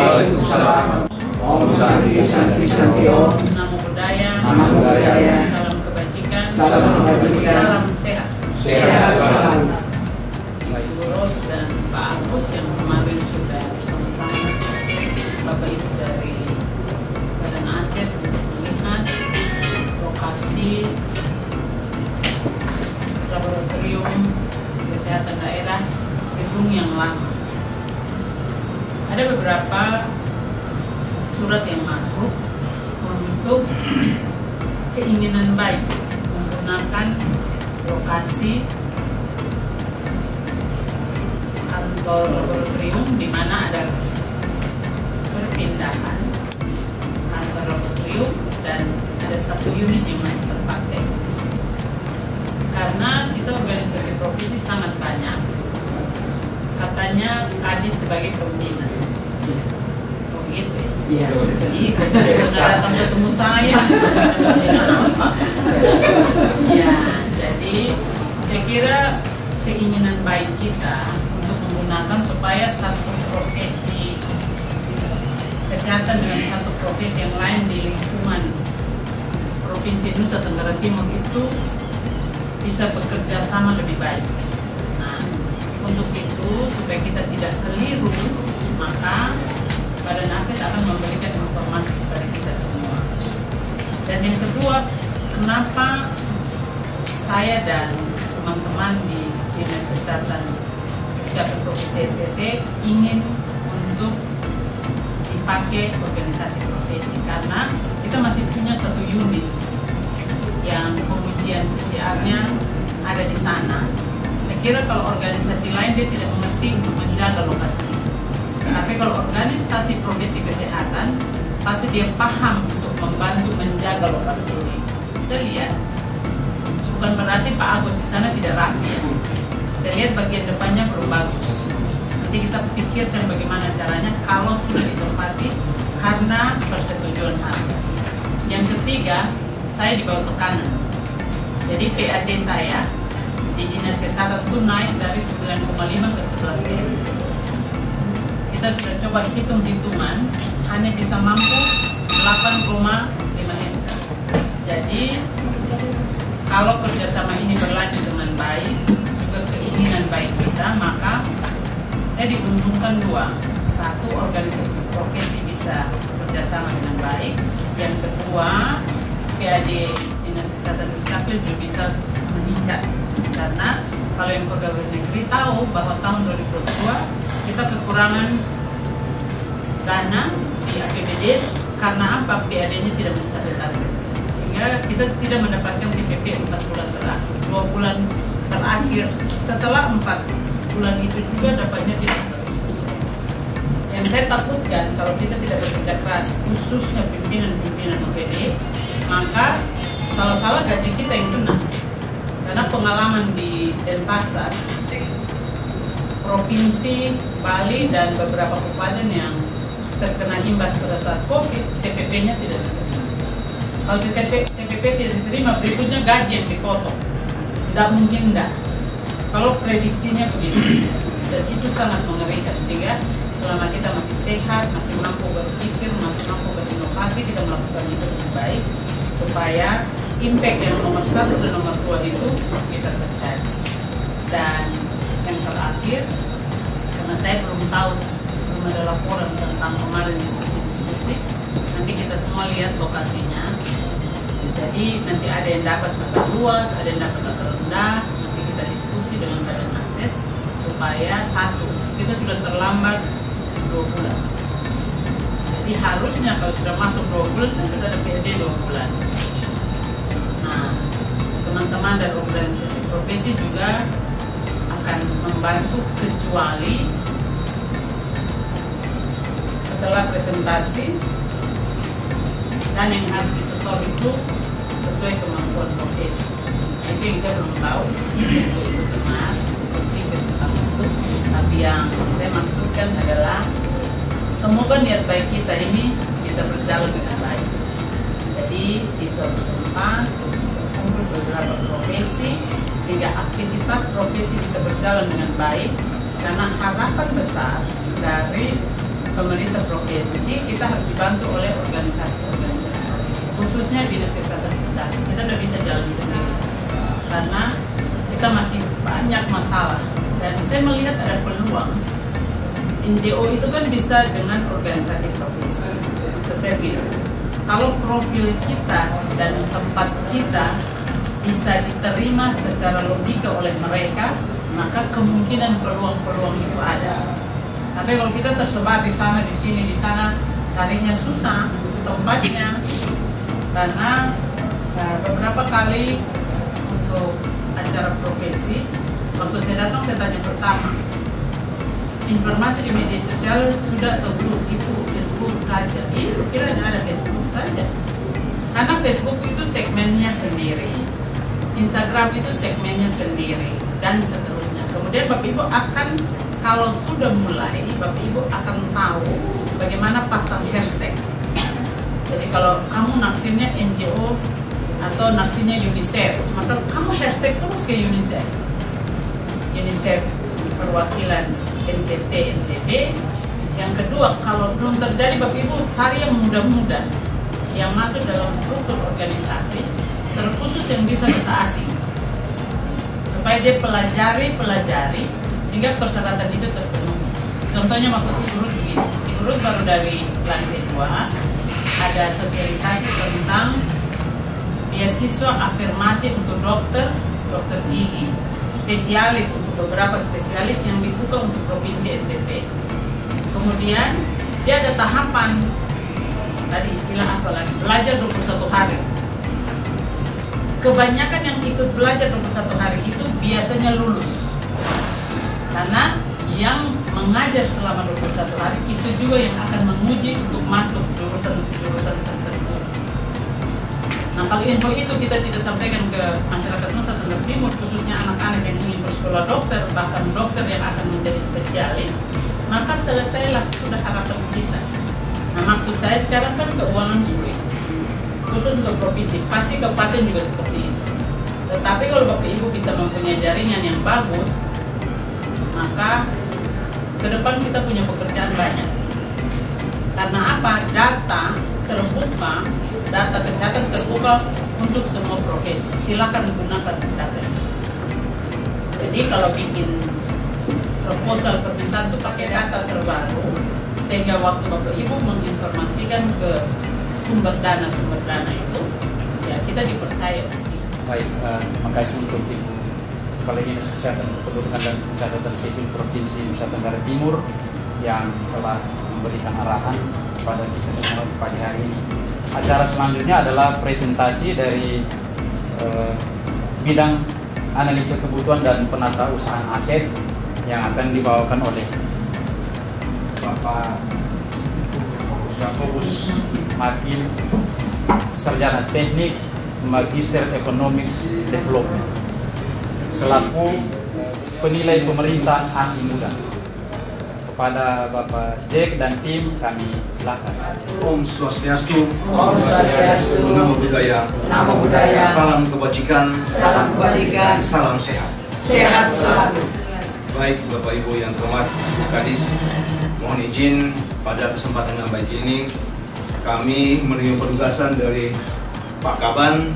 Waalaikumsalam. Om Santi Santi Santi Om. Namo Buddhaya. Namo Buddhaya. Salam kebajikan. Salam kebajikan. Salam sehat. Sehat selalu. Ibu Ros dan Pak Agus yang kemarin sudah bersama-sama Bapak Ibu dari Badan Aset melihat lokasi laboratorium kesehatan daerah gedung yang lama. Ada beberapa surat yang masuk untuk keinginan baik menggunakan lokasi kantor laboratorium di mana ada perpindahan kantor laboratorium dan ada satu unit yang masih terpakai. Karena kita organisasi profesi sangat banyak, katanya Kadis sebagai pembina. Oh gitu ya? Iya. Jadi ketika datang ketemu saya, apa? Ya, jadi saya kira keinginan baik kita untuk menggunakan supaya satu profesi kesehatan dengan satu profesi yang lain di lingkungan Provinsi Nusa Tenggara Timur itu bisa bekerja sama lebih baik. Nah, untuk itu supaya kita tidak keliru, maka Badan Aset akan memberikan informasi kepada kita semua. Dan yang kedua, kenapa saya dan teman-teman di Dinas Kesehatan Capai Provinsi NTT ingin untuk dipakai organisasi profesi, karena kita masih punya satu unit yang pengujian PCR-nya ada di sana. Saya kira kalau organisasi lain dia tidak mengerti untuk menjaga lokasi itu. Tapi kalau organisasi profesi kesehatan pasti dia paham untuk membantu menjaga lokasi ini. Saya lihat bukan berarti Pak Agus di sana tidak rapi ya. Saya lihat bagian depannya belum bagus. Nanti kita pikirkan bagaimana caranya kalau sudah ditempati karena persetujuan harga. Yang ketiga, saya di bawah tekanan. Jadi PAD saya di Dinas Kesehatan itu naik dari 9,5 ke 11 M. Kita sudah coba hitung-hitungan, hanya bisa mampu 8,5 M. Jadi kalau kerjasama ini berlanjut dengan baik, juga keinginan baik kita, maka saya diuntungkan dua. Satu, organisasi profesi bisa bekerjasama dengan baik. Yang kedua, PAD Dinas Kesehatan Dukcapil juga bisa meningkat. Karena kalau yang pegawai negeri tahu bahwa tahun 2022 kita kekurangan dana di APBD karena apa? PAD-nya tidak mencapai target. Sehingga kita tidak mendapatkan TPP 4 bulan terakhir. 2 bulan terakhir setelah 4 bulan itu juga dapatnya tidak 100%. Yang saya takutkan kalau kita tidak bekerja keras, khususnya pimpinan-pimpinan OPD, maka salah-salah gaji kita yang kena. Karena pengalaman di Denpasar, Provinsi Bali dan beberapa kabupaten yang terkena imbas pada saat COVID, TPP-nya tidak diterima. Kalau TPP tidak diterima, berikutnya gaji yang dipotong. Tidak mungkin tidak. Kalau prediksinya begitu, dan itu sangat mengerikan. Sehingga selama kita masih sehat, masih mampu berpikir, masih mampu berinovasi, kita melakukan itu dengan baik supaya impact yang nomor 1 dan nomor 2 itu bisa terjadi. Dan yang terakhir, karena saya belum tahu, belum ada laporan tentang kemarin diskusi-diskusi, nanti kita semua lihat lokasinya. Jadi nanti ada yang dapat tata luas, ada yang dapat tata rendah, nanti kita diskusi dengan Badan Aset supaya satu, kita sudah terlambat 2 bulan. Jadi harusnya kalau sudah masuk 2 bulan dan sudah ada PAD 2 bulan. Nah, teman-teman dan organisasi profesi juga akan membantu kecuali setelah presentasi dan yang harus disetor itu sesuai kemampuan profesi. Itu yang saya belum tahu, itu cemas, berpikir tentang itu. Tapi yang saya maksudkan adalah semoga niat baik kita ini bisa berjalan dengan baik. Jadi di suatu tempat berkumpul beberapa profesi sehingga aktivitas profesi bisa berjalan dengan baik, karena harapan besar dari pemerintah provinsi, kita harus dibantu oleh organisasi-organisasi provinsi, khususnya Dinas Kesehatan Pusat. Kita tidak bisa jalan sendiri karena kita masih banyak masalah, dan saya melihat ada peluang NGO itu kan bisa dengan organisasi provinsi. Maksud saya bilang, kalau profil kita dan tempat kita bisa diterima secara logika oleh mereka, maka kemungkinan peluang-peluang itu ada. Tapi kalau kita tersebar di sana, di sini, di sana, carinya susah tempatnya. Karena beberapa kali untuk acara profesi, waktu saya datang saya tanya pertama, informasi di media sosial sudah atau belum? Itu Facebook saja. Iya, kiranya ada Facebook saja. Karena Facebook itu segmennya sendiri, Instagram itu segmennya sendiri, dan seterusnya. Kemudian Bapak Ibu akan, kalau sudah mulai, Bapak Ibu akan tahu bagaimana pasang hashtag. Jadi kalau kamu naksirnya NGO atau naksirnya UNICEF, maka kamu hashtag terus ke UNICEF. UNICEF perwakilan NTB. Yang kedua, kalau belum terjadi, Bapak Ibu cari yang mudah-mudah, yang masuk dalam struktur organisasi, terkhusus yang bisa bahasa asing, supaya dia pelajari, sehingga persyaratan itu terpenuhi. Contohnya maksud Ibu Ruth begini, Ibu Ruth baru dari lantai 2, ada sosialisasi tentang beasiswa afirmasi untuk dokter gigi, spesialis, untuk beberapa spesialis yang dibuka untuk Provinsi NTB. Kemudian dia ada tahapan, tadi istilah apa lagi, belajar 21 hari. Kebanyakan yang ikut belajar 21 hari itu biasanya lulus, karena yang mengajar selama 21 hari itu juga yang akan menguji untuk masuk jurusan tertentu. Nah, kalau info itu kita tidak sampaikan ke masyarakat Nusa Tenggara Timur, khususnya anak-anak yang ingin bersekolah dokter, bahkan dokter yang akan menjadi spesialis, maka selesailah sudah harapan kita. Nah, maksud saya sekarang kan keuangan sulit, khusus untuk provinsi, pasti kabupaten juga seperti itu. Tetapi kalau Bapak Ibu bisa mempunyai jaringan yang bagus, maka ke depan kita punya pekerjaan banyak. Karena apa? Data terbuka, data kesehatan terbuka untuk semua profesi. Silakan gunakan data ini. Jadi kalau bikin proposal permintaan itu pakai data terbaru, sehingga waktu Bapak Ibu menginformasikan ke sumber dana itu, ya kita dipercaya. Baik, terima kasih untuk Ibu Kepala Dinas Kesehatan Kependudukan dan Pencatatan Sipil Provinsi Nusa Tenggara Timur yang telah memberikan arahan kepada kita semua pagi hari ini. Acara selanjutnya adalah presentasi dari bidang analisa kebutuhan dan penata usahaan aset yang akan dibawakan oleh Bapak Yakobus Makin, Sarjana Teknik, Magister Economics Development, selaku penilai pemerintahan ahli muda. Kepada Bapak Jack dan tim kami silakan. Om Swastiastu. Om Swastiastu. Namo Buddhaya. Namo Buddhaya. Salam kebajikan. Salam kebajikan. Salam sehat. Sehat selalu. Baik Bapak Ibu yang terhormat, Kadis, mohon izin pada kesempatan yang baik ini kami menerima penugasan dari Pak Kaban.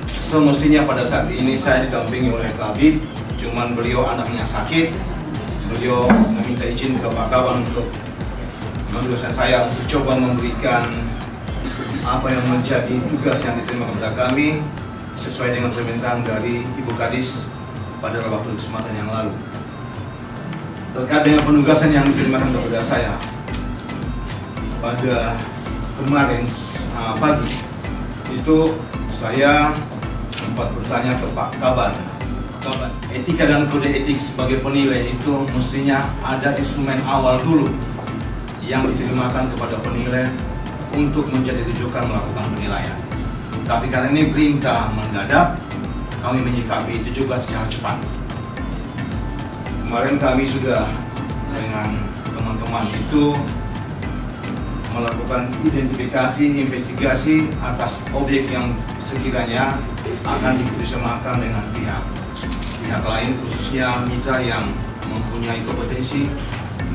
Semestinya pada saat ini saya didampingi oleh Kabid, cuman beliau anaknya sakit. Beliau meminta izin ke Pak Kaban untuk menugaskan saya untuk coba memberikan apa yang menjadi tugas yang diterima kepada kami sesuai dengan permintaan dari Ibu Kadis pada waktu kesempatan yang lalu. Terkait dengan penugasan yang diterima kepada saya pada kemarin pagi, itu saya sempat bertanya ke Pak Kaban, etika dan kode etik sebagai penilai itu mestinya ada instrumen awal dulu yang diterimakan kepada penilai untuk menjadi rujukan melakukan penilaian. Tapi karena ini perintah mendadak, kami menyikapi itu juga secara cepat. Kemarin kami sudah dengan teman-teman itu melakukan identifikasi, investigasi atas objek yang sekiranya akan dikerjasamakan dengan pihak lain, khususnya mitra yang mempunyai kompetensi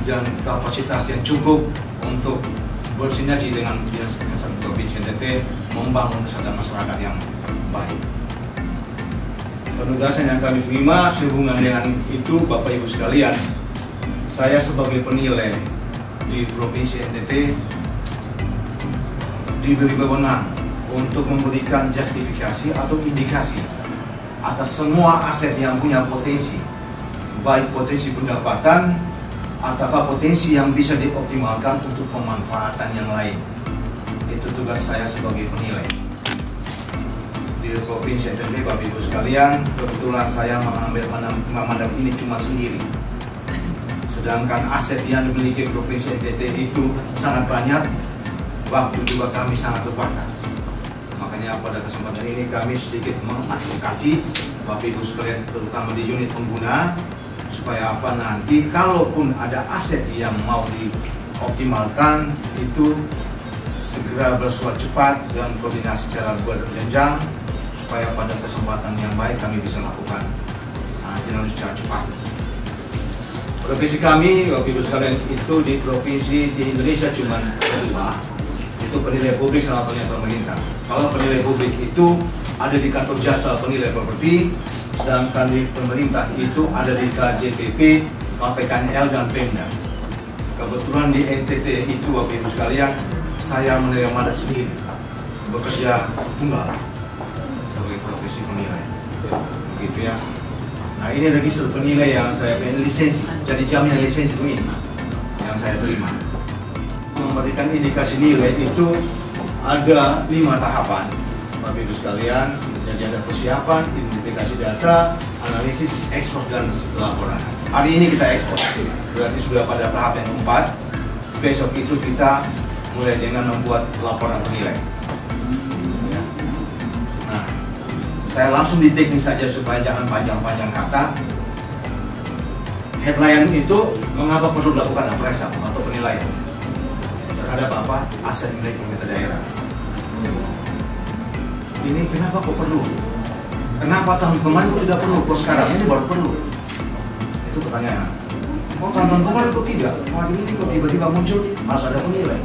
dan kapasitas yang cukup untuk bersinergi dengan Dinas Kesehatan Provinsi NTT membangun kesehatan masyarakat yang baik. Penugasan yang kami terima sehubungan dengan itu, Bapak Ibu sekalian, saya sebagai penilai di Provinsi NTT diberi wewenang untuk memberikan justifikasi atau indikasi atas semua aset yang punya potensi, baik potensi pendapatan ataukah potensi yang bisa dioptimalkan untuk pemanfaatan yang lain. Itu tugas saya sebagai penilai di Provinsi NTT. Bapak Ibu sekalian, kebetulan saya mengambil mandat ini cuma sendiri, sedangkan aset yang dimiliki Provinsi NTT itu sangat banyak, waktu juga kami sangat terbatas. Makanya pada kesempatan ini kami sedikit mengadvokasi Bapak Ibu sekalian, terutama di unit pengguna, supaya apa, nanti kalaupun ada aset yang mau dioptimalkan itu segera bersuat cepat dan koordinasi secara berjenjang, supaya pada kesempatan yang baik kami bisa melakukan tindakan secara cepat. Provinsi kami, Bapak Ibu sekalian, itu di provinsi di Indonesia cuma kedua, itu penilai publik sama penilai pemerintah. Kalau penilai publik itu ada di kantor jasa penilai properti, sedangkan di pemerintah itu ada di KJPP, KPKNL dan Pemda. Kebetulan di NTT itu, Bapak Ibu sekalian, saya menerima mandat sendiri, bekerja tunggal sebagai profesi penilai, begitu ya. Nah, ini register penilai yang saya punya lisensi, jadi jaminan lisensi itu ini yang saya terima. Memberikan indikasi nilai itu ada 5 tahapan, Bapak Ibu sekalian. Jadi ada persiapan, identifikasi data, analisis, ekspor dan laporan. Hari ini kita ekspor, berarti sudah pada tahap yang keempat. Besok itu kita mulai dengan membuat laporan penilai. Nah, saya langsung di teknis saja supaya jangan panjang-panjang kata. Headline itu mengapa perlu dilakukan appraisal atau penilaian terhadap apa aset milik pemerintah daerah. Ini kenapa kok perlu? Kenapa tahun kemarin kok tidak perlu? Kok sekarang ini baru perlu? Itu pertanyaan. Kok tahun kemarin kok tidak? Hari ini kok tiba-tiba muncul harus ada penilai?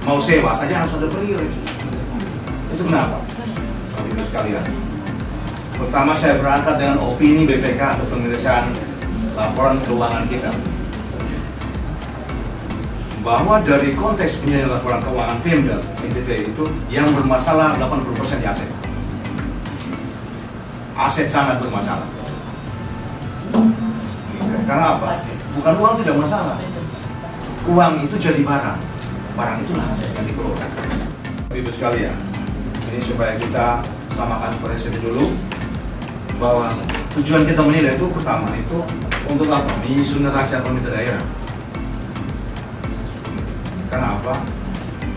Mau sewa saja harus ada penilai. Itu kenapa? Bapak Ibu sekalian. Pertama, saya berangkat dengan opini BPK atau pemeriksaan laporan keuangan kita, bahwa dari konteks penilaian laporan keuangan Pemda NTT itu yang bermasalah 80% di aset. Aset sangat bermasalah. Karena apa? Bukan uang tidak masalah. Uang itu jadi barang. Barang itulah aset yang dikelola. Ibu sekalian, ini supaya kita samakan seperti dulu, bahwa tujuan kita menilai itu pertama itu untuk apa? Menyusun neraca pemerintah daerah. Kenapa?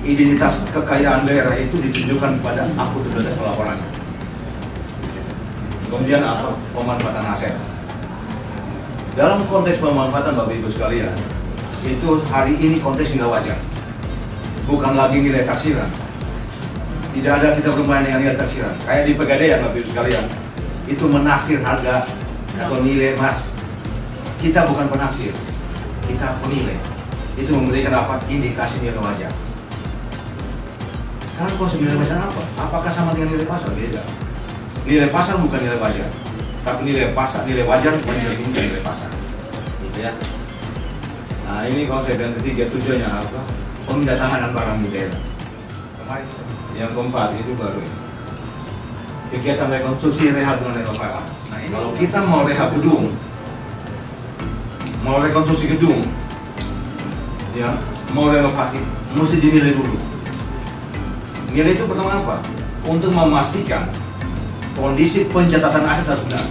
Identitas kekayaan daerah itu ditunjukkan pada akuntabilitas pelaporannya. Kemudian apa? Pemanfaatan aset. Dalam konteks pemanfaatan, Bapak Ibu sekalian, itu hari ini konteks nilai wajar, bukan lagi nilai taksiran. Tidak ada kita bermain dengan nilai taksiran. Kayak di Pegadaian, Bapak Ibu sekalian, itu menaksir harga atau nilai emas. Kita bukan penaksir, kita penilai. Itu memberikan apa? Indikasi nilai wajar. Sekarang konsep nilai wajar apa? Apakah sama dengan nilai pasar? Beda. Nilai pasar bukan nilai wajar, tapi nilai pasar, nilai wajar mencerminkan nilai pasar. Gitu ya. Nah, ini konsep yang ketiga, tujuannya apa? Pendatangan barang di daerah. Kemarin yang keempat itu baru ini. Kegiatan rekonstruksi, rehab dan renovasi. Nah, ini kalau kita mau rehab gedung, mau rekonstruksi gedung, ya, mau renovasi, mesti dinilai dulu. Nilai itu pertama apa? Untuk memastikan kondisi pencatatan aset harus benar.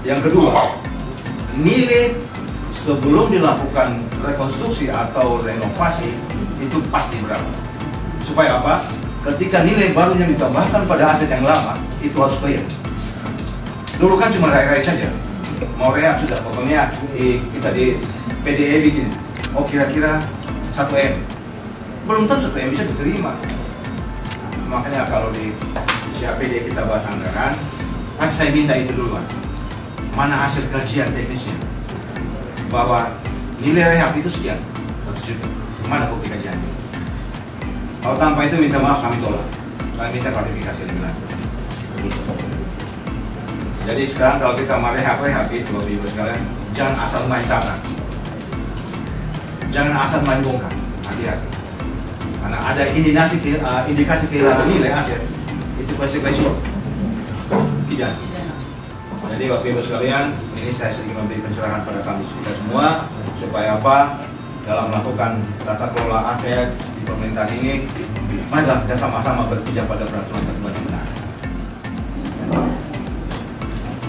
Yang kedua, nilai sebelum dilakukan rekonstruksi atau renovasi itu pasti berapa. Supaya apa? Ketika nilai baru yang ditambahkan pada aset yang lama itu harus clear. Dulu kan cuma rai-rai saja. Mau rehab sudah, pokoknya kita di PDE bikin. Oh, kira-kira 1M. Belum tentu 1M bisa diterima. Makanya kalau di PDE kita bahas anggaran, pasti saya minta itu duluan. Mana hasil kajian teknisnya? Bahwa nilai rehab itu sekian, 100 juta. Mana bukti kajiannya? Kalau tanpa itu minta maaf, kami tolak. Kami minta klarifikasi lebih lanjut. Jadi sekarang kalau kita mau rehab itu, Bapak Ibu sekalian, jangan asal main tabrak, jangan asal main bongkar, hati-hati. Karena ada indikasi kehilangan nilai aset, itu konsekuensi tidak. Jadi Bapak Ibu sekalian, ini saya sedikit memberi pencerahan pada kami kita semua supaya apa? Dalam melakukan tata kelola aset di pemerintahan ini, marilah kita sama-sama berpijak pada peraturan ketentuan yang benar.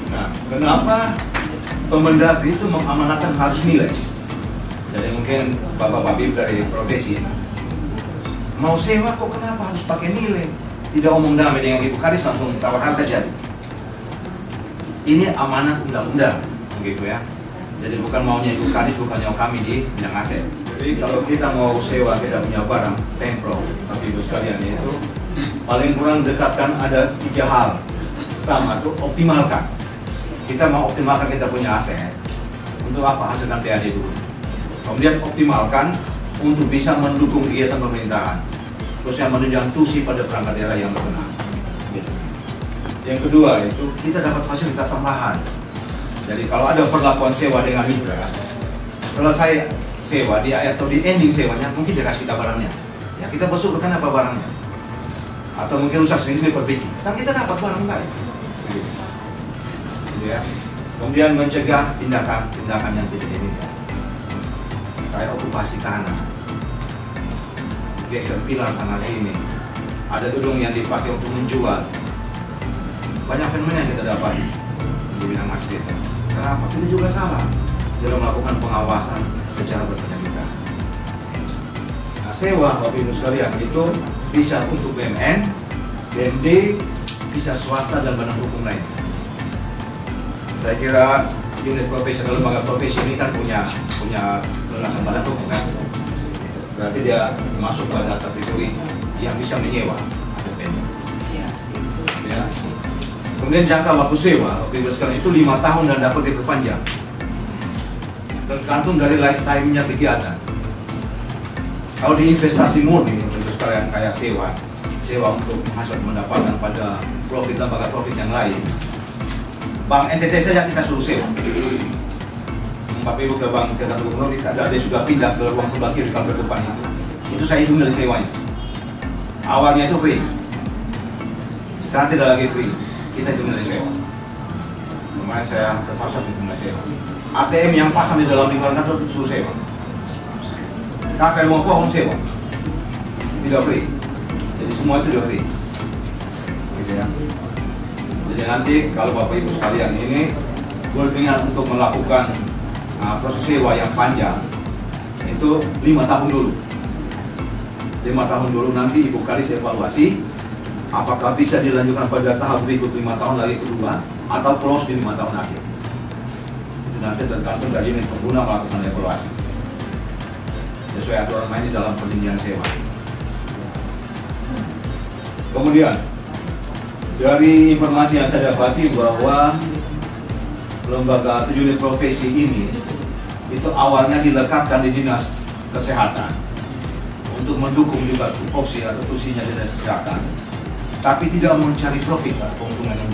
Nah, kenapa Kemendagri itu mengamanatkan harus nilai? Jadi mungkin Bapak Babib dari profesi mau sewa kok kenapa harus pakai nilai? Tidak omong damai dengan Ibu Kadis langsung tawar harga jadi. Ini amanat undang-undang, begitu ya. Jadi bukan maunya Ibu Kadis, bukannya kami di bidang aset. Jadi kalau kita mau sewa, kita punya barang tempro, tapi Ibu sekalian itu paling kurang dekatkan ada 3 hal. Pertama itu optimalkan. Kita mau optimalkan kita punya aset. Untuk apa? Hasilkan PAD dulu. Kemudian optimalkan untuk bisa mendukung kegiatan pemerintahan. Terus yang menunjang tusi pada perangkat daerah yang berkenan. Gitu. Yang kedua itu kita dapat fasilitas tambahan. Jadi kalau ada perlakuan sewa dengan mitra, selesai sewa di atau di ending sewanya mungkin dia kasih kita barangnya. Ya kita bersyukurkan apa barangnya. Atau mungkin rusak sendiri diperbaiki. Kan kita dapat barang lain. Gitu ya. Kemudian mencegah tindakan yang tidak diinginkan. Kayak okupasi tanah, geser pilar sana sini, ada gedung yang dipakai untuk menjual. Banyak fenomena yang kita dapat di bidang aset itu. Kenapa? Kita juga salah dalam melakukan pengawasan secara berkelanjutan. Nah, sewa Bapak Ibu sekalian itu bisa untuk BUMN, BUMD, bisa swasta dan badan hukum lain. Saya kira unit profesi atau lembaga profesi ini kan punya lenasan badan hukum kan. Berarti dia masuk pada kategori yang bisa menyewa aset BUMN. Ya. Kemudian jangka waktu sewa, Bapak Ibu sekalian itu 5 tahun dan dapat diperpanjang. Tergantung dari lifetime-nya kegiatan. Kalau di investasi murni, Bapak Ibu sekalian kayak sewa untuk hasil pendapatan pada profit lembaga profit yang lain. Bank NTT saja kita suruh sewa. Bapak Ibu ke bank ke kantor gubernur, dia sudah pindah ke ruang sebelah kiri kantor depan itu. Itu saya hitung dari sewanya. Awalnya itu free. Sekarang tidak lagi free. Kita hitung dari sewa. Kemarin saya terpaksa hitung dari sewa. ATM yang pasang di dalam lingkungan kantor itu suruh sewa. Kafe rumah pohon sewa. Tidak free. Jadi semua itu tidak free. Gitu ya. Jadi nanti kalau Bapak Ibu sekalian ini berpingat untuk melakukan proses sewa yang panjang, itu 5 tahun dulu. 5 tahun dulu nanti Ibu Kadis evaluasi apakah bisa dilanjutkan pada tahap berikut 5 tahun lagi kedua atau close di 5 tahun akhir. Itu nanti tergantung dari unit pengguna melakukan evaluasi sesuai aturan main di dalam perjanjian sewa. Kemudian dari informasi yang saya dapati bahwa lembaga atau unit profesi ini itu awalnya dilekatkan di dinas kesehatan untuk mendukung juga tupoksi atau tusinya dinas kesehatan, tapi tidak mencari profit atau keuntungan yang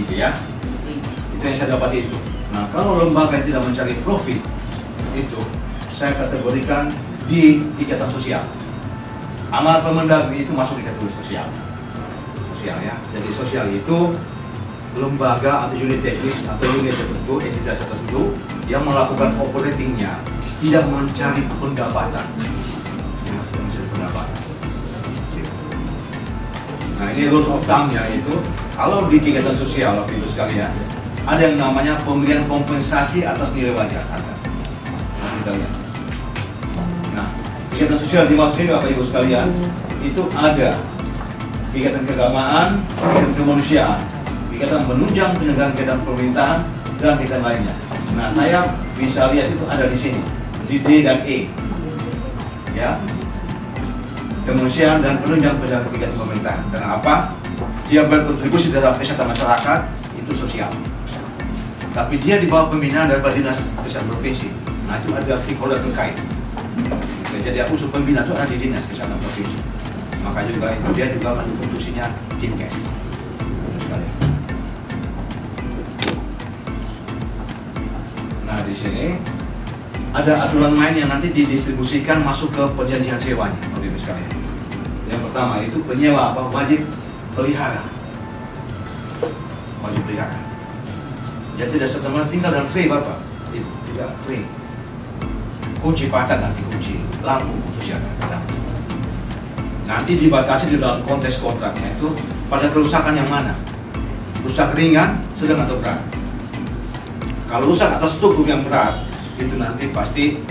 gitu ya. Itu yang saya dapati itu. Nah, kalau lembaga tidak mencari profit itu saya kategorikan di ikatan sosial. Amanat Kemendagri itu masuk di kategori sosial. Ya. Jadi sosial itu lembaga atau unit teknis atau unit tertentu, entitas tertentu yang melakukan operatingnya tidak mencari pendapatan. Ya, mencari pendapatan. Nah, ini rules of thumb-nya itu kalau di kegiatan sosial Bapak Ibu sekalian ada yang namanya pemberian kompensasi atas nilai wajar ada. Nah, kegiatan sosial dimaksud Bapak Ibu sekalian itu ada kegiatan keagamaan, kegiatan kemanusiaan, kegiatan menunjang penyelenggaraan kegiatan pemerintahan dan kegiatan lainnya. Nah, saya bisa lihat itu ada di sini, di D dan E, ya, kemanusiaan dan penunjang penyelenggaraan kegiatan pemerintahan. Karena apa? Dia berkontribusi terhadap kesehatan masyarakat itu sosial. tapi dia di bawah pembinaan daripada Dinas Kesehatan Provinsi. Nah, itu ada stakeholder terkait. Jadi unsur pembina itu ada di Dinas Kesehatan Provinsi. Maka juga itu dia juga mendukung fungsinya Dinkes. Nah, di sini ada aturan main yang nanti didistribusikan masuk ke perjanjian sewanya, Bapak Ibu sekalian. Yang pertama itu penyewa wajib pelihara. Wajib pelihara. Jadi tidak serta-merta tinggal dalam free Bapak. Ibu, tidak free. Kunci patah nanti kunci lampu untuk siapa? Nanti dibatasi di dalam konteks kontraknya itu pada kerusakan yang mana? Rusak ringan, sedang atau berat. Kalau rusak atas struktur yang berat, itu nanti pasti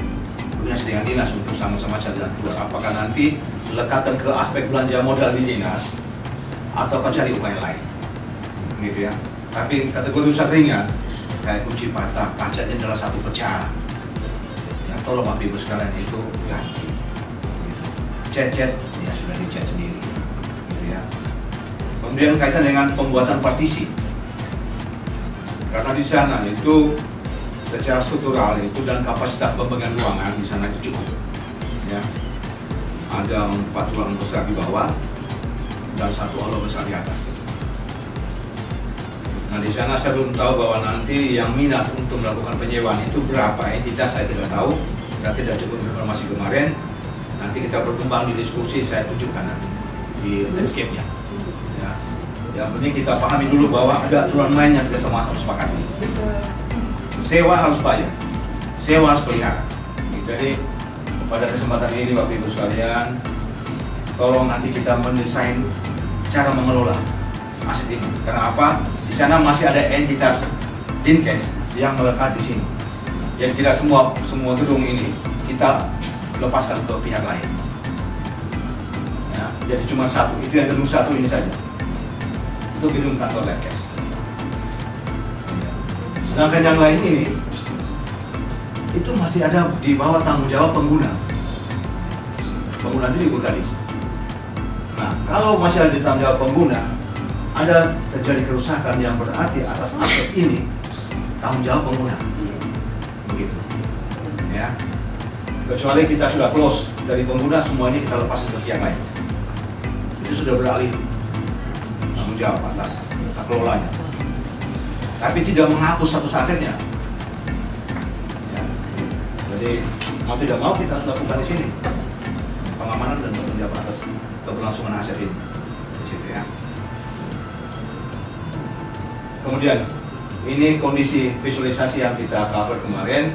punya dengan dinas untuk sama-sama cari jalan keluar. Apakah nanti lekatkan ke aspek belanja modal di dinas atau cari upaya lain, gitu ya. Tapi kategori rusak ringan, kayak kunci patah, kacanya adalah satu pecah. Ya tolong Bapak Ibu sekalian itu ganti. Gitu. Cat-cat, ya sudah dicat sendiri, gitu ya. Kemudian kaitan dengan pembuatan partisi, karena di sana itu secara struktural itu dan kapasitas pembagian ruangan di sana itu cukup, ya. Ada 4 ruang besar di bawah dan 1 aula besar di atas. Nah, di sana saya belum tahu bahwa nanti yang minat untuk melakukan penyewaan itu berapa entitas, saya tidak tahu. Berarti tidak cukup informasi kemarin. Nanti kita berkembang di diskusi, saya tunjukkan nanti di landscape-nya. Ya. Yang penting kita pahami dulu bahwa ada aturan main yang kita sama-sama sepakati. Sewa harus bayar, sewa harus pelihara. Jadi pada kesempatan ini Bapak Ibu sekalian, tolong nanti kita mendesain cara mengelola aset ini. Karena apa? Di sana masih ada entitas Dinkes yang melekat di sini. Jadi tidak semua gedung ini kita lepaskan ke pihak lain. Ya, jadi cuma satu, itu yang gedung satu ini saja. Itu gedung kantor Dinkes. Sedangkan yang lain ini itu masih ada di bawah tanggung jawab pengguna. Pengguna itu Ibu Kadis. Nah, kalau masih ada di tanggung jawab pengguna, ada terjadi kerusakan yang berarti atas aset ini tanggung jawab pengguna. Begitu. Ya. Kecuali kita sudah close dari pengguna, semuanya kita lepaskan ke pihak lain. Itu sudah beralih tanggung jawab atas tata kelolanya. Tapi tidak menghapus satu asetnya. Ya. Jadi mau tidak mau kita harus lakukan di sini pengamanan dan penjagaan atas keberlangsungan aset ini. Di situ ya. Kemudian ini kondisi visualisasi yang kita cover kemarin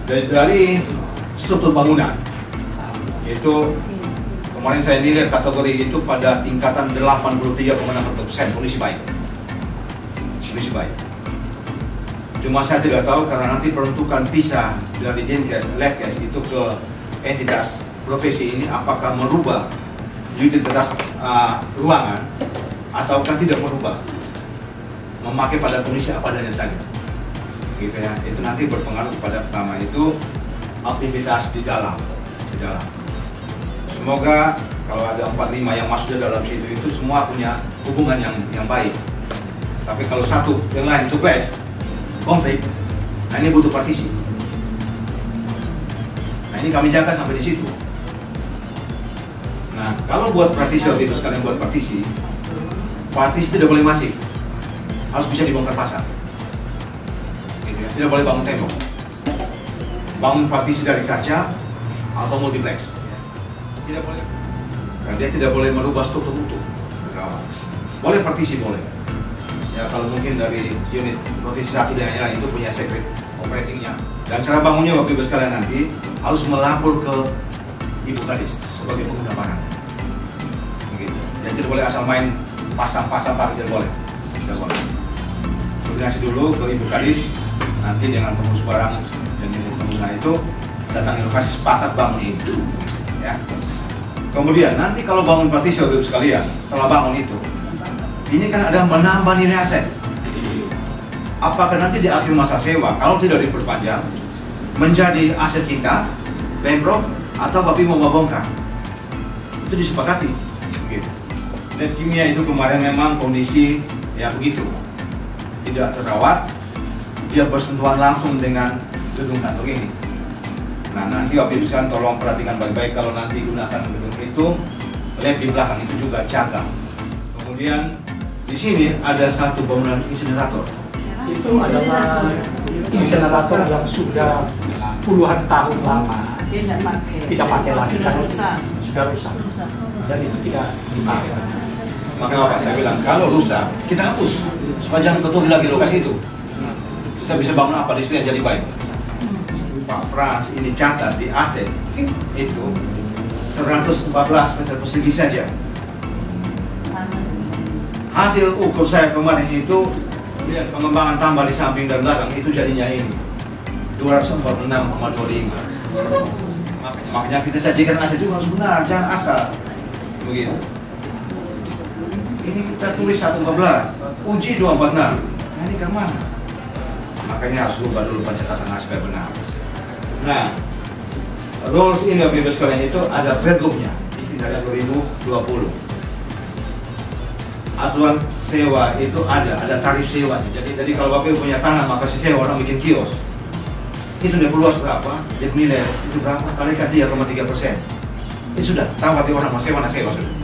dari struktur bangunan. Itu kemarin saya nilai kategori itu pada tingkatan 83,6% kondisi baik. Kondisi baik. Cuma saya tidak tahu karena nanti peruntukan pisah dari Dinkes, Letkes itu ke entitas profesi ini apakah merubah utilitas ruangan ataukah tidak merubah, memakai pada kondisi apa adanya saja, gitu ya. Itu nanti berpengaruh kepada pertama itu aktivitas di dalam. Semoga kalau ada 45 yang masuk di dalam situ itu semua punya hubungan yang baik. Tapi kalau satu yang lain itu clash, konflik, nah ini butuh partisi. Nah ini kami jaga sampai di situ. Nah kalau buat partisi, waktu itu sekalian buat partisi tidak boleh masif, harus bisa dibongkar pasang. Gitu ya. Tidak boleh bangun tembok, bangun partisi dari kaca atau multiplex. Tidak boleh. Dan dia tidak boleh merubah struktur utuh. Boleh partisi boleh. Ya kalau mungkin dari unit partisi 1 dan yang lain itu punya secret operatingnya. Dan cara bangunnya Bapak Ibu sekalian nanti harus melapor ke Ibu Kadis sebagai pengguna barang. Begitu. Jadi tidak boleh asal main pasang-pasang parkir, tidak boleh. Tidak boleh. Koordinasi dulu ke Ibu Kadis, nanti dengan pengurus barang dan unit pengguna itu datangi lokasi sepakat bangun itu. Ya. Kemudian nanti kalau bangun partisi Bapak Ibu sekalian, setelah bangun itu, ini kan ada menambah nilai aset. Apakah nanti di akhir masa sewa, kalau tidak diperpanjang, menjadi aset kita, bankrupt, atau Bapak Ibu mau bongkar? Itu disepakati. Gitu. Lab kimia itu kemarin memang kondisi yang begitu, tidak terawat, dia bersentuhan langsung dengan gedung kantor ini. Nah, nanti Bapak Ibu sekalian tolong perhatikan baik-baik kalau nanti gunakan gedung itu, lihat di belakang itu juga cagar. Kemudian di sini ada satu bangunan insinerator. Itu adalah insinerator yang sudah puluhan tahun lama tidak pakai lagi karena sudah rusak. Dan itu tidak dipakai. Makanya Bapak saya bilang kalau rusak kita hapus supaya jangan keturi lagi lokasi itu. Kita bisa bangun apa di sini yang jadi baik. Pak Frans ini catat di aset itu 114 meter persegi saja. Hasil ukur saya kemarin itu lihat pengembangan tambah di samping dan belakang itu jadinya ini 246,25. Makanya kita sajikan aset itu harus benar, jangan asal begitu. Ini kita tulis 114, uji 246. Nah ini ke mana? Makanya harus rubah dulu pencatatan aspek benar. Nah, rules ini Bapak Ibu sekalian itu ada pergubnya di Pindada 2020. Aturan sewa itu ada tarif sewanya. Jadi kalau Bapak Ibu punya tanah maka si sewa orang bikin kios. Itu dia luas berapa, dia nilai itu berapa, kalikan 3,3%. Itu sudah tahu hati orang mau sewa, sewa sudah.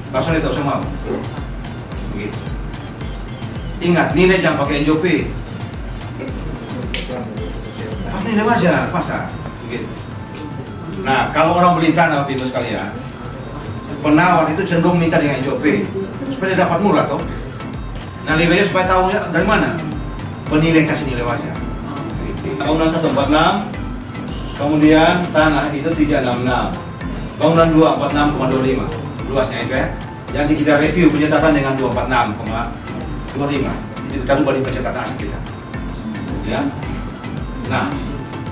Langsung itu semua. Begitu. Ingat nilai jangan pakai NJOP. Nilai wajar pasar, begitu. Nah, kalau orang beli tanah, Bapak Ibu sekalian, penawar itu cenderung minta dengan NJOP supaya dia dapat murah, toh. Nah, nilainya supaya tahu dari mana. Penilai kasih nilai wajar. Bangunan 146, kemudian tanah itu 366, bangunan 246,25, luasnya itu ya. Nanti kita review pencatatan dengan 246,25. Itu kita rubah di pencatatan aset kita. Ya. Nah,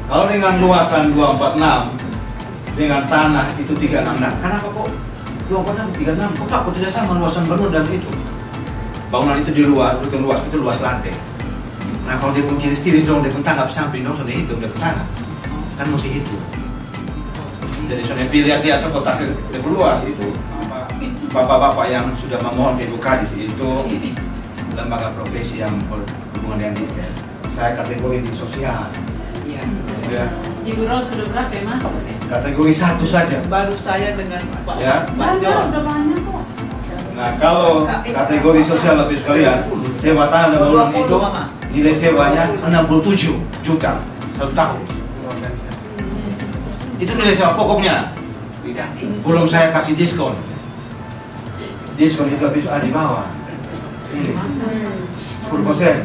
kalau dengan luasan 246 dengan tanah itu 366, kenapa kok 246 36? Kok takut tidak sama luasan bangunan dan itu? Bangunan itu di luar, itu luas lantai. Nah, kalau dia pun tiris-tiris dong, dia pun tanggap samping dong, sudah hitung, dia pun tanah. Kan mesti hitung. Jadi sudah lihat-lihat kotak lebih luas itu. Bapak-bapak yang sudah memohon ke Kadis itu lembaga profesi yang berhubungan dengan dinkes. Saya kategori di sosial. Ya. Di Gurau sudah berapa ya Mas? Kategori 1 saja. Baru saya dengan Pak Ya. John. Udah banyak kok. Nah, kalau kategori sosial Bapak sekalian, sewa tanah dan bangunan itu nilai sewanya 67 juta 1 tahun. Itu nilai sewa pokoknya. Belum saya kasih diskon. Diskon itu habis di bawah. Ini 10%.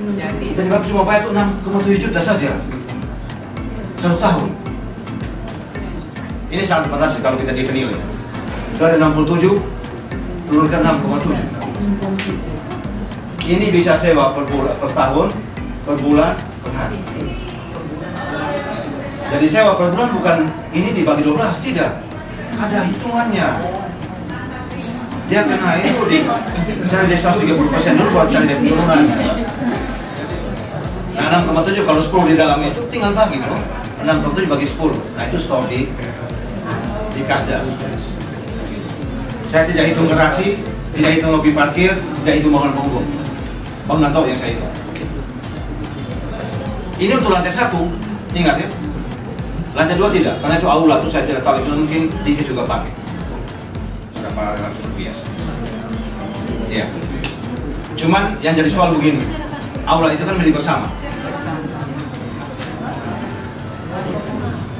Jadi Bapak cuma bayar itu 6,7 juta saja 1 tahun. Ini sangat fantastis kalau kita dipenilai. Dari 67 turun ke 6,7. Ini bisa sewa per bulan, per tahun, per bulan, per hari. Jadi sewa per bulan bukan ini dibagi 12, tidak. Ada hitungannya. Dia kena itu di cari dia 130% dulu buat cari dia turunannya. Nah 6,7 kalau 10 di dalam itu tinggal bagi tuh. 6,7 bagi 10. Nah itu store di Kasda. Saya tidak hitung garasi, tidak hitung lobi parkir, tidak hitung bangunan punggung. Bangunan tahu yang saya hitung. Ini untuk lantai 1, ingat ya. Lantai 2 tidak, karena itu aula itu saya tidak tahu, itu mungkin dikit juga pakai. Berapa ratus rupiah. Iya. Cuman yang jadi soal begini, aula itu kan milik bersama.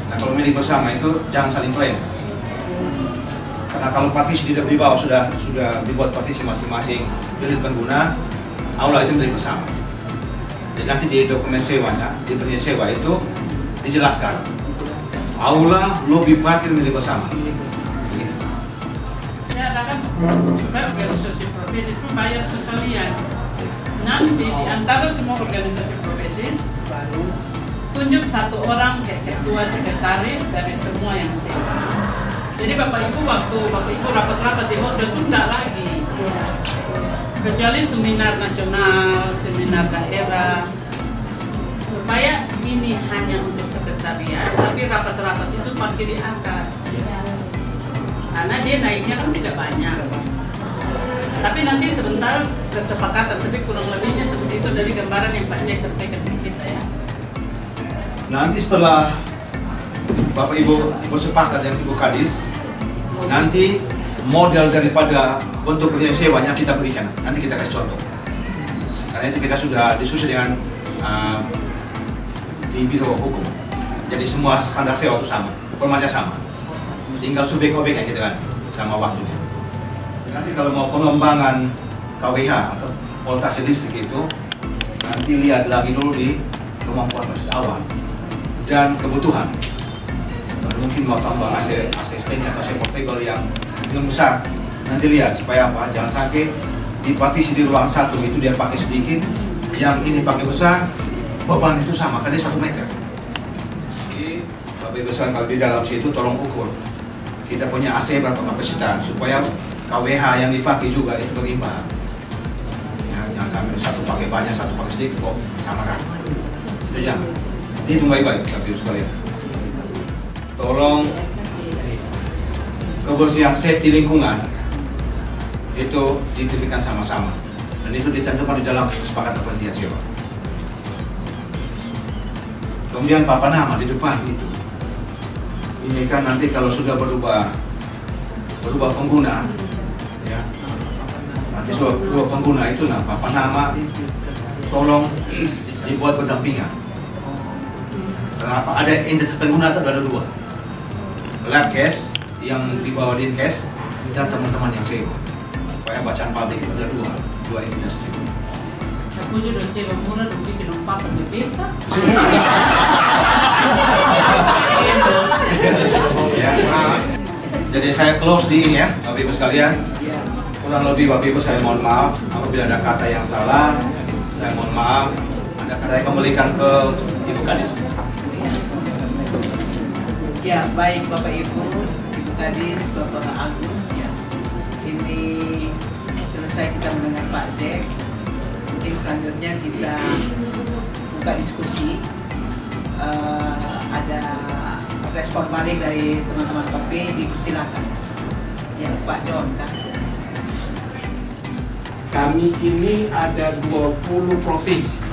Nah kalau milik bersama itu jangan saling klaim. Karena kalau partisi di bawah sudah dibuat partisi masing-masing milik pengguna, aula itu milik bersama. Jadi nanti di dokumen sewanya, di perjanjian sewa itu dijelaskan aula lobi parkir milik bersama. Saya adakan supaya organisasi profesi itu bayar sekalian. Nanti di antara semua organisasi profesi baru tunjuk 1 orang ketua sekretaris dari semua yang sewa. Jadi Bapak Ibu waktu Bapak Ibu rapat-rapat di hotel itu tidak lagi. Kecuali seminar nasional, seminar daerah. Supaya ini hanya untuk sekretariat, tapi rapat-rapat itu parkir di atas. Karena dia naiknya kan tidak banyak. Tapi nanti sebentar kesepakatan, tapi kurang lebihnya seperti itu dari gambaran yang Pak Jack sampaikan ke kita ya. Nanti setelah Bapak Ibu sepakat dengan Ibu Kadis, nanti model daripada bentuk perjanjian sewanya kita berikan. Nanti kita kasih contoh. Karena itu kita sudah diskusi dengan di Biro Hukum. Jadi semua standar sewa itu sama, formatnya sama. Tinggal subjek objek yang kita ganti sama waktunya. Nanti kalau mau pengembangan KWH atau voltase listrik itu, nanti lihat lagi dulu di kemampuan awal dan kebutuhan. Mungkin mau tambah AC stand atau AC portable yang besar. Nanti lihat supaya apa? Jangan sampai di partisi di ruangan satu itu dia pakai sedikit, yang ini pakai besar, beban itu sama, kan dia 1 meter. Jadi Bapak Ibu sekalian, kalau di dalam situ tolong ukur kita punya AC berapa kapasitas supaya KWH yang dipakai juga itu berimbang. Ya, jangan sampai satu pakai banyak, satu pakai sedikit kok sama kan? Itu jangan. Dihitung baik-baik Bapak Ibu sekalian. Tolong kebersihan safety lingkungan itu dipikirkan sama-sama, dan itu dicantumkan di dalam kesepakatan perjanjian sewa. Kemudian papan nama di depan itu, ini kan nanti kalau sudah berubah pengguna, ya, nanti sudah pengguna itu papan nama tolong dibuat berdampingan. Kenapa? Ada identitas pengguna itu ada 2. Lab cash yang dibawa di cash dan teman-teman yang sewa. Supaya bacaan pabrik itu ada 2 identitas. Aku juga sewa murah dan bikin papan di desa. Ya. Jadi saya close di ini ya, Bapak Ibu sekalian. Kurang lebih Bapak Ibu saya mohon maaf apabila ada kata yang salah. Saya mohon maaf. Ada kata yang kembalikan ke Ibu Kadis. Ya, baik Bapak Ibu Kadis, Bapak Agus ya. Ini selesai kita mendengar Pak Jack. Mungkin selanjutnya kita buka diskusi. Ada respon balik dari teman-teman KP, dipersilakan. Ya, Pak John kan. Kami ini ada 20 profesi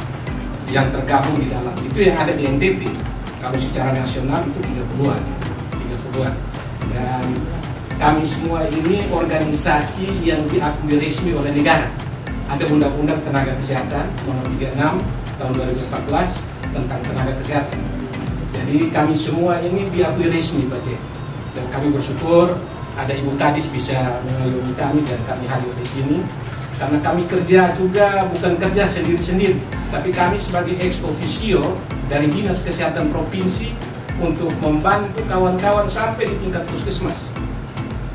yang tergabung di dalam. Itu yang ada di NTT. Kalau secara nasional itu 30-an. Dan kami semua ini organisasi yang diakui resmi oleh negara. Ada Undang-Undang Tenaga Kesehatan Nomor 36 tahun 2014 tentang tenaga kesehatan. Jadi kami semua ini diakui resmi Pak Cek. Dan kami bersyukur ada Ibu Kadis bisa mengayomi kami dan kami hadir di sini. Karena kami kerja juga bukan kerja sendiri-sendiri, tapi kami sebagai ex officio dari Dinas Kesehatan Provinsi untuk membantu kawan-kawan sampai di tingkat puskesmas.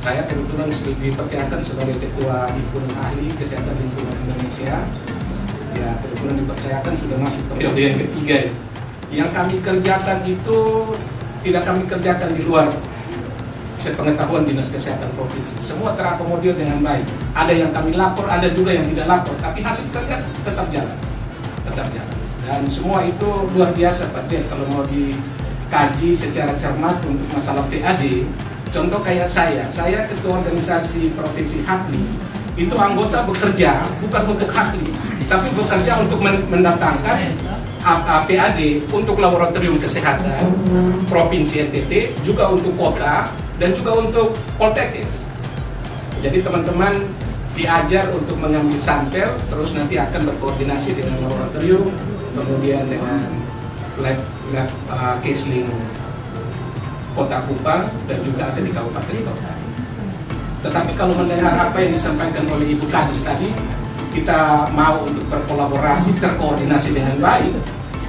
Saya kebetulan dipercayakan sebagai Ketua Himpunan Ahli Kesehatan Lingkungan Indonesia. Ya, kebetulan dipercayakan sudah masuk periode yang ketiga. Yang kami kerjakan itu tidak kami kerjakan di luar sepengetahuan Dinas Kesehatan Provinsi. Semua terakomodir dengan baik. Ada yang kami lapor, ada juga yang tidak lapor, tapi hasil kerja tetap jalan. Dan semua itu luar biasa Pak Cek. Kalau mau dikaji secara cermat untuk masalah PAD, contoh kayak saya Ketua Organisasi Provinsi Hakli, itu anggota bekerja bukan untuk Hakli, tapi bekerja untuk mendatangkan PAD untuk laboratorium kesehatan Provinsi NTT, juga untuk kota, dan juga untuk polteknis. Jadi teman-teman diajar untuk mengambil sampel, terus nanti akan berkoordinasi dengan laboratorium, kemudian dengan lab Kesling Kota Kupang, dan juga ada di Kabupaten Kota. Tetapi kalau mendengar apa yang disampaikan oleh Ibu Kadis tadi, kita mau untuk berkolaborasi, terkoordinasi dengan baik,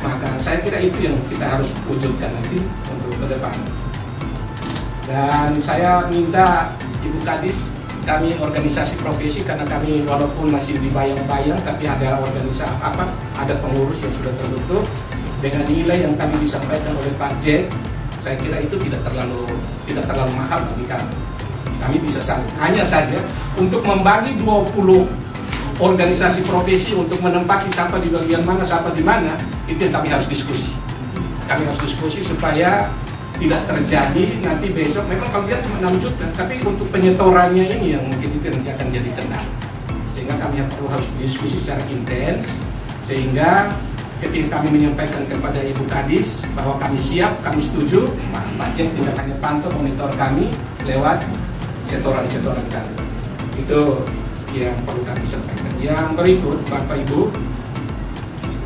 maka saya kira itu yang kita harus wujudkan nanti untuk ke depan. Dan saya minta Ibu Kadis, kami organisasi profesi, karena kami walaupun masih dibayang-bayang, tapi ada organisasi ada pengurus yang sudah terbentuk dengan nilai yang tadi disampaikan oleh Pak Jack. Saya kira itu tidak terlalu mahal bagi kami. Kami bisa hanya saja untuk membagi 20 organisasi profesi untuk menempati siapa di bagian mana, siapa di mana, itu yang kami harus diskusi. Kami harus diskusi supaya tidak terjadi nanti besok memang kalian cuma 6 juta, tapi untuk penyetorannya ini yang mungkin itu nanti akan jadi kendala. sehingga kami harus berdiskusi secara intens, sehingga ketika kami menyampaikan kepada Ibu Kadis bahwa kami siap, kami setuju, Pak Jack tidak hanya pantau monitor kami lewat setoran-setoran kami. Itu yang perlu kami sampaikan. Yang berikut, Bapak Ibu,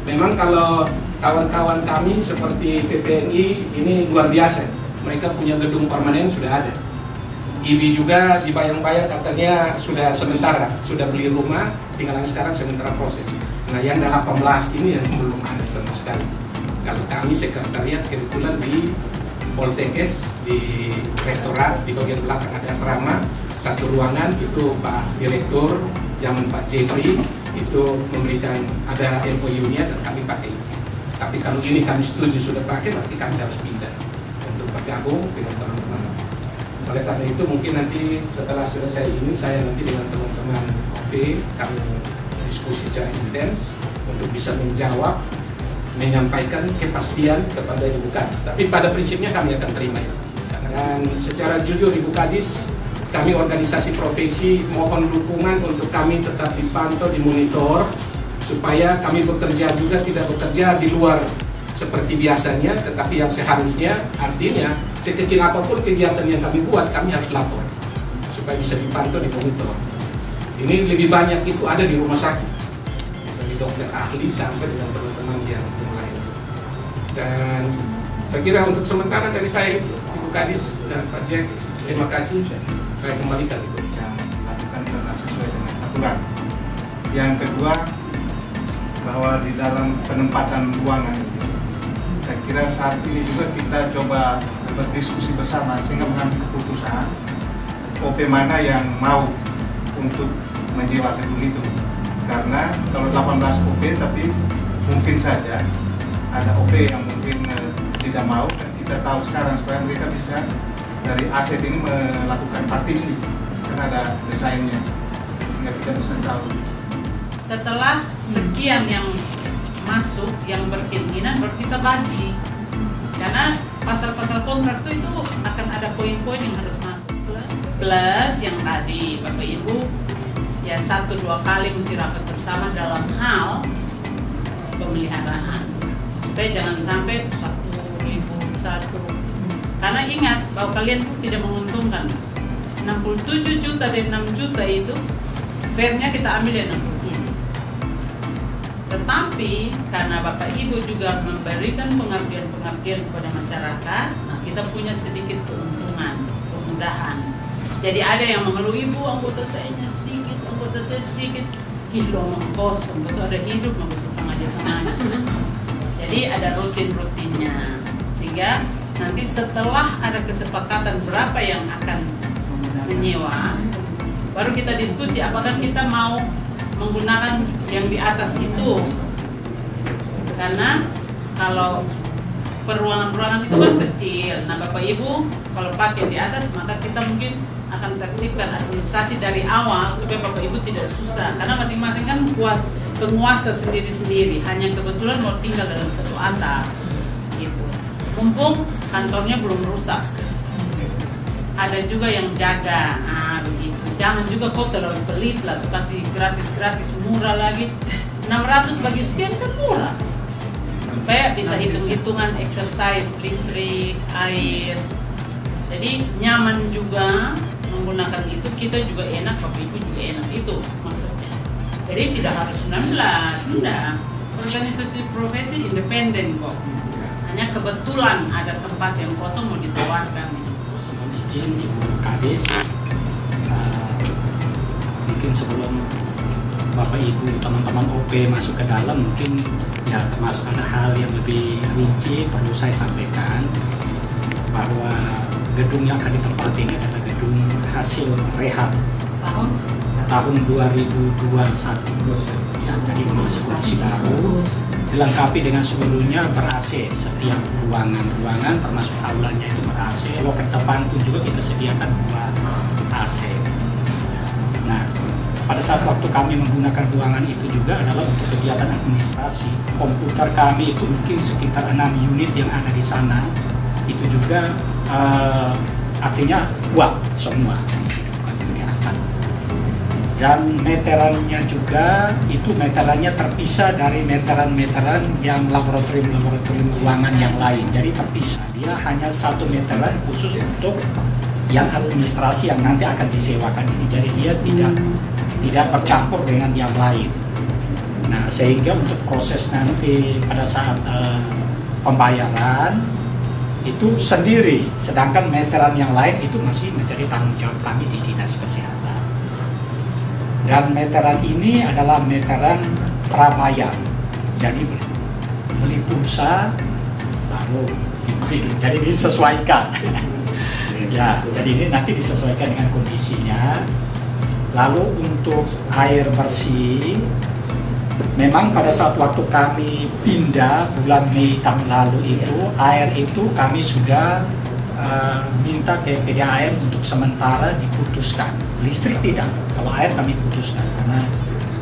memang kalau kawan-kawan kami seperti PPNI ini luar biasa. Mereka punya gedung permanen sudah ada. IBI juga dibayang-bayang katanya sudah sementara, sudah beli rumah, tinggal sekarang sementara proses. Nah, yang 18 ini yang belum ada sama sekali. Kalau kami sekretariat kebetulan di Poltekkes, di rektorat, di bagian belakang ada asrama, satu ruangan itu Pak Direktur zaman Pak Jeffrey itu memberikan ada MOU-nya dan kami pakai. Tapi kalau ini kami setuju sudah pakai, berarti kami harus pindah untuk bergabung dengan teman-teman. Oleh karena itu mungkin nanti setelah selesai ini saya nanti dengan teman-teman OP kami diskusi secara intens untuk bisa menjawab, menyampaikan kepastian kepada Ibu Kadis. Tapi pada prinsipnya kami akan terima itu. Dan secara jujur Ibu Kadis, kami organisasi profesi mohon dukungan untuk kami tetap dipantau, dimonitor, supaya kami bekerja juga tidak bekerja di luar seperti biasanya, tetapi yang seharusnya, artinya sekecil apapun kegiatan yang kami buat, kami harus lapor supaya bisa dipantau, dimonitor. Ini lebih banyak itu ada di rumah sakit, dari dokter ahli sampai dengan teman-teman yang lain. Dan saya kira untuk sementara dari saya Ibu Kadis dan Pak Jack, terima kasih. Saya kembalikan itu. Yang dilakukan karena sesuai dengan aturan. Yang kedua, bahwa di dalam penempatan ruangan itu, saya kira saat ini juga kita coba berdiskusi bersama sehingga mengambil keputusan OP mana yang mau untuk menyewa gedung itu. Karena kalau 18 OP tapi mungkin saja ada OP yang mungkin tidak mau, dan kita tahu sekarang supaya mereka bisa dari aset ini melakukan partisi karena ada desainnya sehingga kita bisa tahu. Setelah sekian yang masuk yang berkeinginan baru kita bagi, karena pasal-pasal kontrak itu akan ada poin-poin yang harus masuk, plus yang tadi Bapak Ibu ya 1-2 kali mesti rapat bersama dalam hal pemeliharaan supaya jangan sampai 1.001, karena ingat bahwa kalian tuh tidak menguntungkan. 67 juta dari 6 juta itu fairnya kita ambil ya 67. Tetapi karena Bapak Ibu juga memberikan pengabdian kepada masyarakat, nah kita punya sedikit keuntungan, kemudahan. Jadi ada yang mengeluh, Ibu anggota saya sedikit, anggota saya sedikit. Hidup kosong, besok ada hidup, nggak bisa sengaja. Jadi ada rutin-rutinnya, sehingga nanti setelah ada kesepakatan berapa yang akan menyewa, baru kita diskusi apakah kita mau menggunakan yang di atas itu. Karena kalau peruangan-peruangan itu kan kecil, nah Bapak Ibu kalau pakai di atas maka kita mungkin akan tertibkan administrasi dari awal supaya Bapak Ibu tidak susah, karena masing-masing kan buat penguasa sendiri-sendiri, hanya kebetulan mau tinggal dalam satu atap gitu. Mumpung kantornya belum rusak, ada juga yang jaga, begitu. Jangan juga kok terlalu pelit lah, suka kasih gratis-gratis, murah lagi. 600 bagi sekian kan murah. Supaya bisa hitung-hitungan exercise, listrik, air. Jadi nyaman juga menggunakan itu, kita juga enak, Bapak Ibu juga enak, itu maksudnya. Jadi tidak harus 19, enggak. Organisasi profesi independen kok. Hanya kebetulan ada tempat yang kosong mau ditawarkan. Mohon izin Ibu Kadis, mungkin sebelum Bapak Ibu teman-teman OP masuk ke dalam, mungkin ya termasuk ada hal yang lebih rinci perlu saya sampaikan, bahwa gedung yang akan ditempati ini adalah gedung hasil rehab tahun 2021 ya, jadi masih kondisi baru, dilengkapi dengan seluruhnya ber-AC, setiap ruangan termasuk aulanya itu ber-AC, loket depan pun juga kita sediakan buat AC. Nah, pada saat waktu kami menggunakan ruangan itu juga adalah untuk kegiatan administrasi. Komputer kami itu mungkin sekitar 6 unit yang ada di sana, itu juga artinya semua itu diangkat. Dan meterannya juga itu meterannya terpisah dari meteran-meteran yang laboratorium ruangan yang lain. Jadi terpisah. Dia hanya satu meteran khusus untuk yang administrasi yang nanti akan disewakan ini. Jadi dia tidak bercampur dengan yang lain. Nah, sehingga untuk proses nanti pada saat pembayaran itu sendiri, sedangkan meteran yang lain itu masih menjadi tanggung jawab kami di Dinas Kesehatan. Dan meteran ini adalah meteran prabayar, jadi beli pulsa lalu jadi disesuaikan. Ya, jadi ini nanti disesuaikan dengan kondisinya. Lalu untuk air bersih, memang pada saat waktu kami pindah bulan Mei tahun lalu itu, air itu kami sudah minta ke PDAM untuk sementara diputuskan. Listrik tidak, kalau air kami putuskan. Karena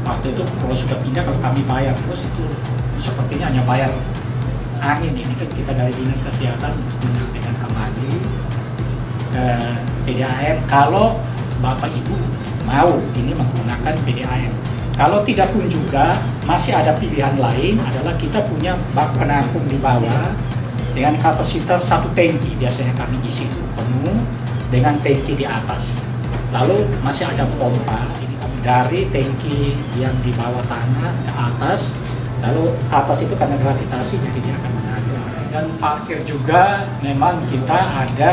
waktu itu kalau sudah pindah, kalau kami bayar terus itu sepertinya hanya bayar angin. Ini kan kita dari Dinas Kesehatan untuk menyampaikan kembali ke PDAM kalau Bapak Ibu mau ini menggunakan PDAM. Kalau tidak pun juga masih ada pilihan lain adalah kita punya bak penampung di bawah dengan kapasitas 1 tangki, biasanya kami isi itu penuh dengan tangki di atas. Lalu masih ada pompa ini dari tangki yang di bawah tanah ke atas, lalu atas itu karena gravitasi jadi dia akan menarik. Dan parkir juga memang kita ada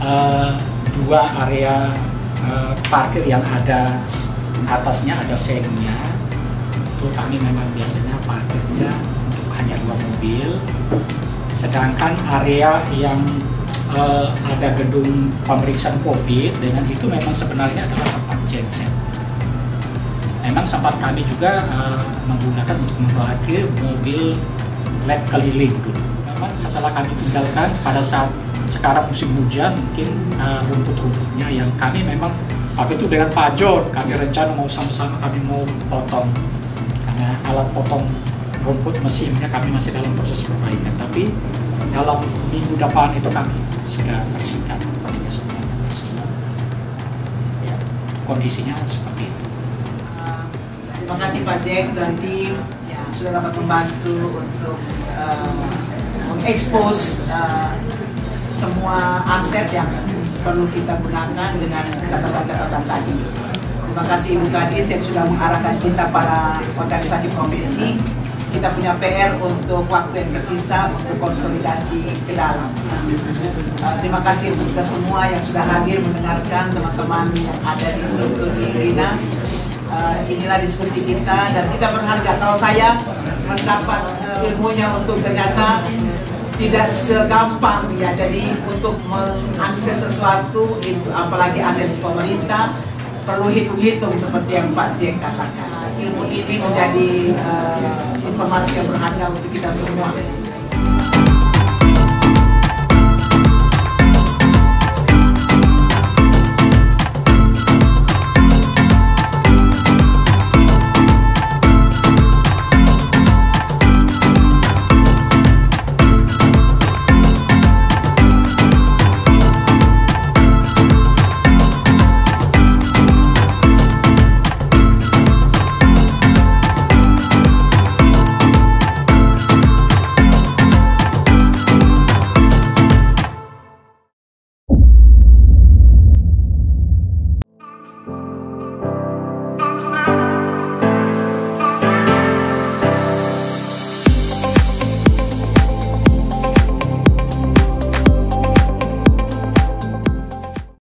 2 area parkir yang ada atasnya ada sengnya. Itu kami memang biasanya parkirnya untuk hanya 2 mobil. Sedangkan area yang ada gedung pemeriksaan COVID dengan itu memang sebenarnya adalah tempat genset. Memang sempat kami juga menggunakan untuk memparkir mobil lab keliling dulu. Memang setelah kami tinggalkan pada saat sekarang musim hujan mungkin rumput-rumputnya yang kami memang waktu itu dengan Pak John kami rencana mau sama-sama kami mau potong karena alat potong rumput mesinnya kami masih dalam proses perbaikan, tapi dalam minggu depan itu kami sudah bersihkan sehingga semuanya bersih. Ya, kondisinya seperti itu. Terima kasih Pak Jack dan tim yang sudah dapat membantu untuk mengekspos semua aset yang perlu kita gunakan dengan catatan-catatan tadi. Terima kasih Ibu Kadis yang sudah mengarahkan kita para organisasi profesi. Kita punya PR untuk waktu yang tersisa untuk konsolidasi ke dalam. Terima kasih untuk kita semua yang sudah hadir mendengarkan teman-teman yang ada di struktur dinas. Inilah diskusi kita dan kita berharga. Kalau saya mendapat ilmunya untuk ternyata tidak segampang ya, jadi untuk mengakses sesuatu itu apalagi aset pemerintah perlu hitung-hitung seperti yang Pak Jack katakan. Ilmu ini menjadi informasi yang berharga untuk kita semua.